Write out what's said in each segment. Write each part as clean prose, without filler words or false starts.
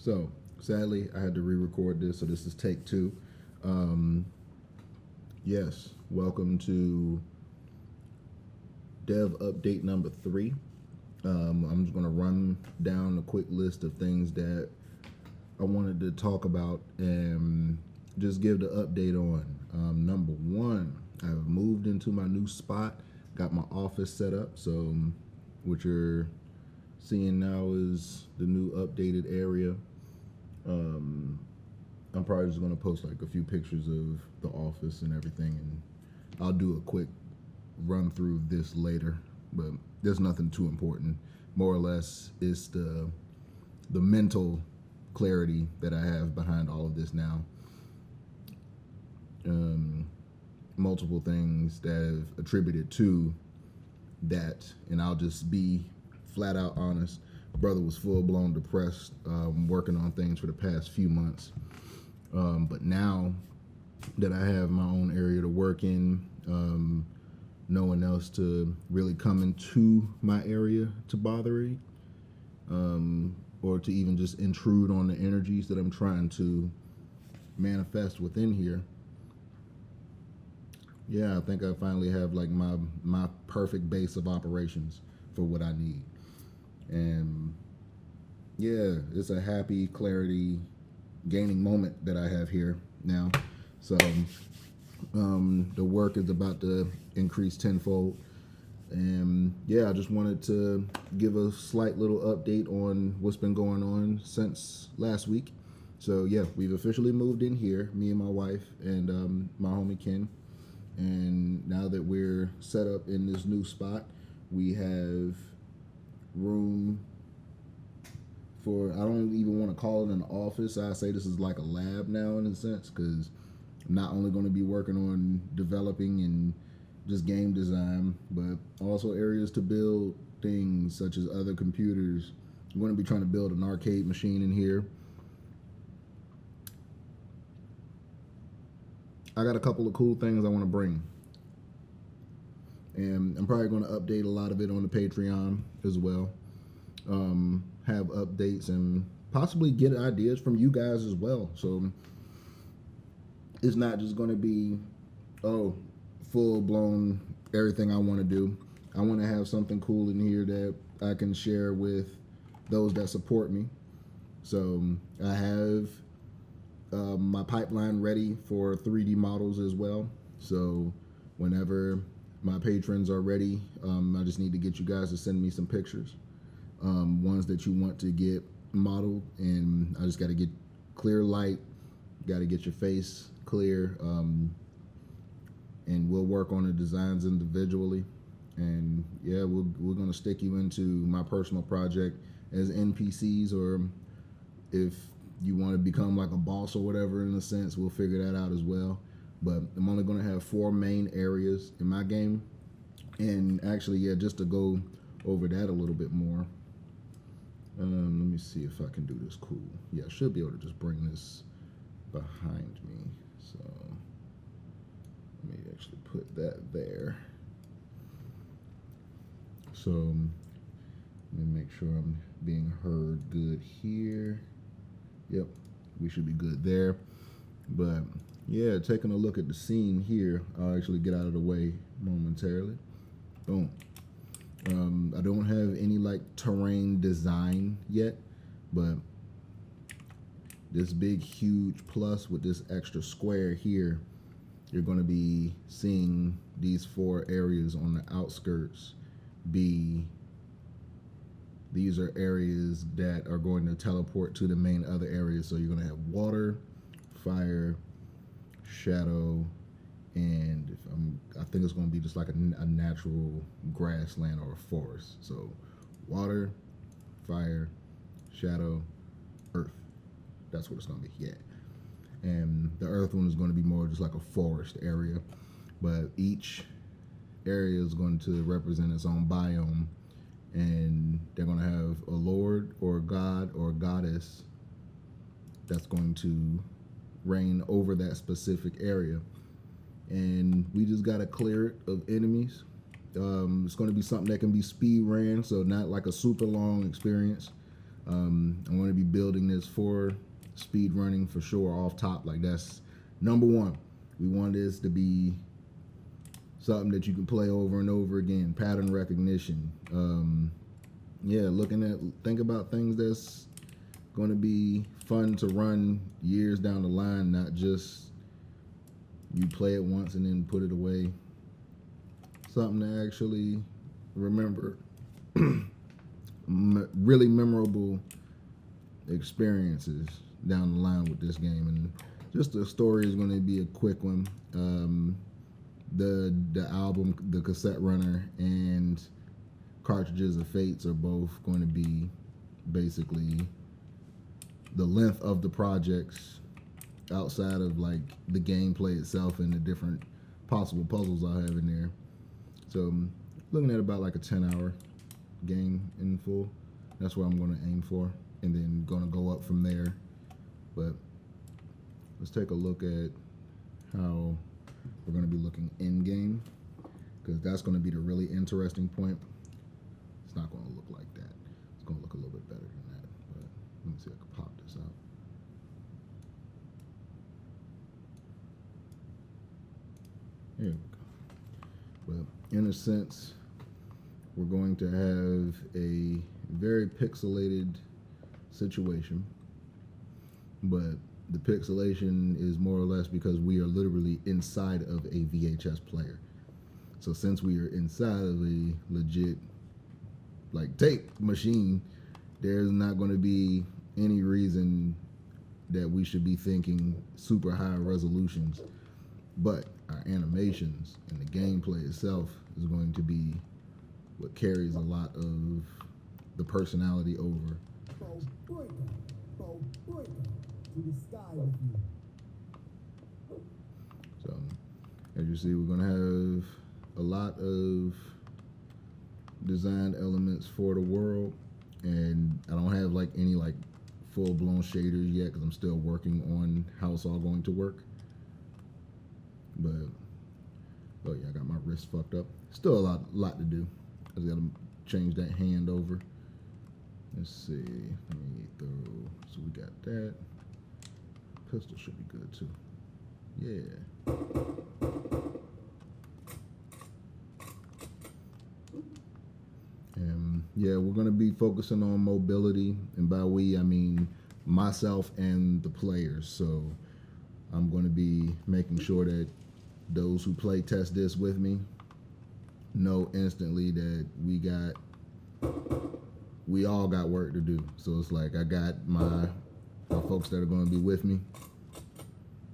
So, sadly, I had to re-record this, so this is take two. Yes, welcome to Dev update number 3. I'm just going to run down a quick list of things that I wanted to talk about and just give the update on. Number 1, I've moved into my new spot, got my office set up, so what you're seeing now is the new updated area. I'm probably just going to post like a few pictures of the office and everything, and I'll do a quick run through this later, but there's nothing too important. More or less, it's the mental clarity that I have behind all of this now. Multiple things that have attributed to that, and I'll just be flat out honest. Brother was full-blown depressed, working on things for the past few months. But now that I have my own area to work in, no one else to really come into my area to bother me, or to even just intrude on the energies that I'm trying to manifest within here. Yeah, I think I finally have like my perfect base of operations for what I need. And yeah, it's a happy clarity gaining moment that I have here now. So the work is about to increase tenfold. And yeah, I just wanted to give a slight little update on what's been going on since last week. So yeah, we've officially moved in here, me and my wife and my homie Ken. And now that we're set up in this new spot, we have room for, I don't even want to call it an office. I say this is like a lab now in a sense, because I'm not only going to be working on developing and just game design, but also areas to build things such as other computers. I'm going to be trying to build an arcade machine in here. I got a couple of cool things I want to bring, and I'm probably going to update a lot of it on the Patreon as well. Have updates and possibly get ideas from you guys as well. So it's not just going to be, oh, full-blown everything I want to do. I want to have something cool in here that I can share with those that support me. So I have my pipeline ready for 3D models as well. So whenever my patrons are ready, I just need to get you guys to send me some pictures, ones that you want to get modeled, and I just got to get clear light, got to get your face clear, and we'll work on the designs individually. And yeah, we're gonna stick you into my personal project as NPCs, or if you want to become like a boss or whatever in a sense, we'll figure that out as well. But I'm only going to have 4 main areas in my game. And actually, yeah, just to go over that a little bit more, let me see if I can do this cool. Yeah, I should be able to just bring this behind me. So let me actually put that there. So let me make sure I'm being heard good here. Yep, we should be good there. But yeah, taking a look at the scene here, I'll actually get out of the way momentarily. Boom. I don't have any like terrain design yet, but this big huge plus with this extra square here, you're going to be seeing these 4 areas on the outskirts be, these are areas that are going to teleport to the main other areas. So you're going to have water, fire, shadow, and I think it's going to be just like a natural grassland or a forest. So water, fire, shadow, earth. That's what it's going to be. Yeah. And the earth one is going to be more just like a forest area. But each area is going to represent its own biome. And they're going to have a lord or a god or a goddess that's going to reign over that specific area. And we just got to clear it of enemies. It's going to be something that can be speed ran, so not like a super long experience. I'm going to be building this for speed running for sure off top. Like, that's number one. We want this to be something that you can play over and over again. Pattern recognition. Yeah, think about things that's going to be fun to run years down the line, not just you play it once and then put it away. Something to actually remember. Really memorable experiences down the line with this game. And just the story is going to be a quick one. The album, the cassette runner, and Cartridges of Fates are both going to be basically the length of the projects outside of like the gameplay itself and the different possible puzzles I have in there. So I'm looking at about like a 10-hour game in full. That's what I'm going to aim for, and then going to go up from there. But let's take a look at how we're going to be looking in game, because that's going to be the really interesting point. It's not going to look like that. It's going to look a little bit better than that. But let me see if I can pop this out. Here we go. But in a sense, we're going to have a very pixelated situation, but the pixelation is more or less because we are literally inside of a VHS player. So since we are inside of a legit like tape machine, there's not going to be any reason that we should be thinking super high resolutions, but our animations and the gameplay itself is going to be what carries a lot of the personality over. So, as you see, we're going to have a lot of design elements for the world, and I don't have like any like full-blown shaders yet because I'm still working on how it's all going to work. But oh yeah, I got my wrist fucked up. Still a lot to do. I just got to change that hand over. Let's see. Let me throw. So we got that. Pistol should be good too. Yeah. And yeah, we're going to be focusing on mobility, and by we I mean myself and the players. So I'm going to be making sure that those who play test this with me know instantly that we all got work to do. So it's like I got my folks that are going to be with me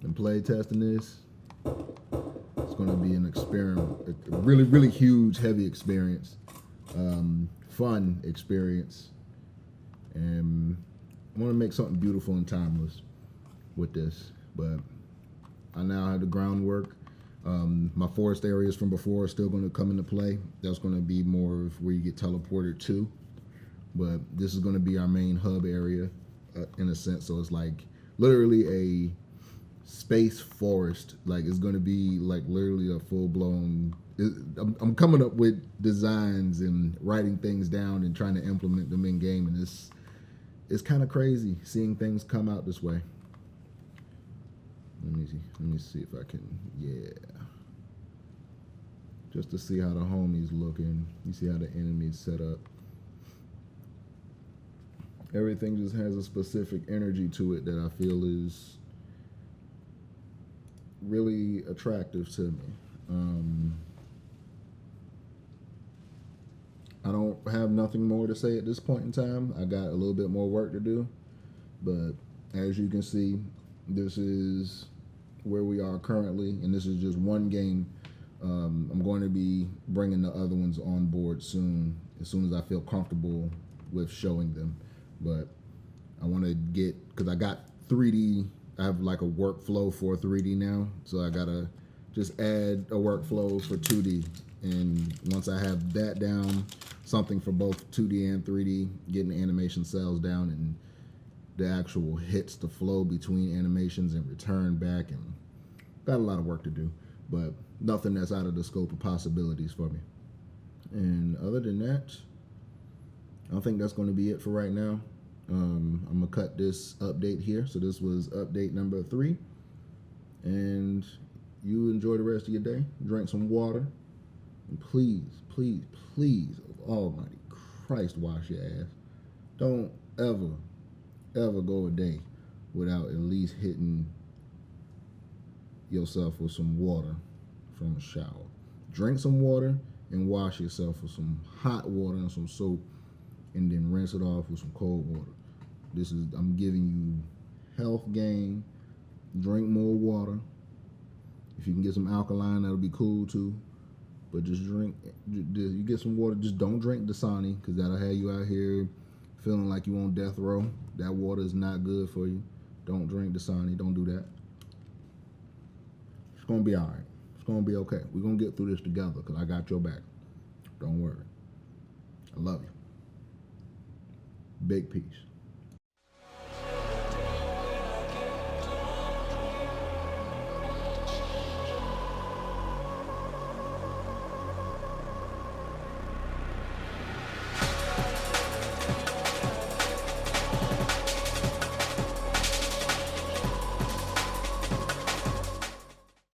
and play testing this. It's going to be an experiment, a really, really huge, heavy experience, fun experience, and I want to make something beautiful and timeless with this. But I now have the groundwork. My forest areas from before are still going to come into play. That's going to be more of where you get teleported to. But this is going to be our main hub area, in a sense. So it's like literally a space forest. Like it's going to be like literally a full-blown. I'm coming up with designs and writing things down and trying to implement them in game, and it's kind of crazy seeing things come out this way. Let me see if I can, yeah. Just to see how the homie's looking. You see how the enemy's set up. Everything just has a specific energy to it that I feel is really attractive to me. I don't have nothing more to say at this point in time. I got a little bit more work to do, but as you can see, this is where we are currently, and this is just one game. I'm going to be bringing the other ones on board soon as I feel comfortable with showing them. But I want to get, because I got 3D, I have like a workflow for 3D now, so I gotta just add a workflow for 2D, and once I have that down, something for both 2D and 3D, getting the animation cells down and the actual hits to flow between animations and return back, and got a lot of work to do, but nothing that's out of the scope of possibilities for me. And other than that, I think that's going to be it for right now. I'm gonna cut this update here. So this was update number 3, and you enjoy the rest of your day. Drink some water, and please, please, please, Almighty Christ, wash your ass. Don't ever go a day without at least hitting yourself with some water from a shower. Drink some water and wash yourself with some hot water and some soap, and then rinse it off with some cold water. I'm giving you health gain. Drink more water. If you can get some alkaline, that'll be cool too. But just drink, you get some water. Just don't drink Dasani, because that'll have you out here feeling like you on death row. That water is not good for you. Don't drink Dasani. Don't do that. It's gonna be all right. It's gonna be okay. We're gonna get through this together, because I got your back. Don't worry. I love you. Big peace.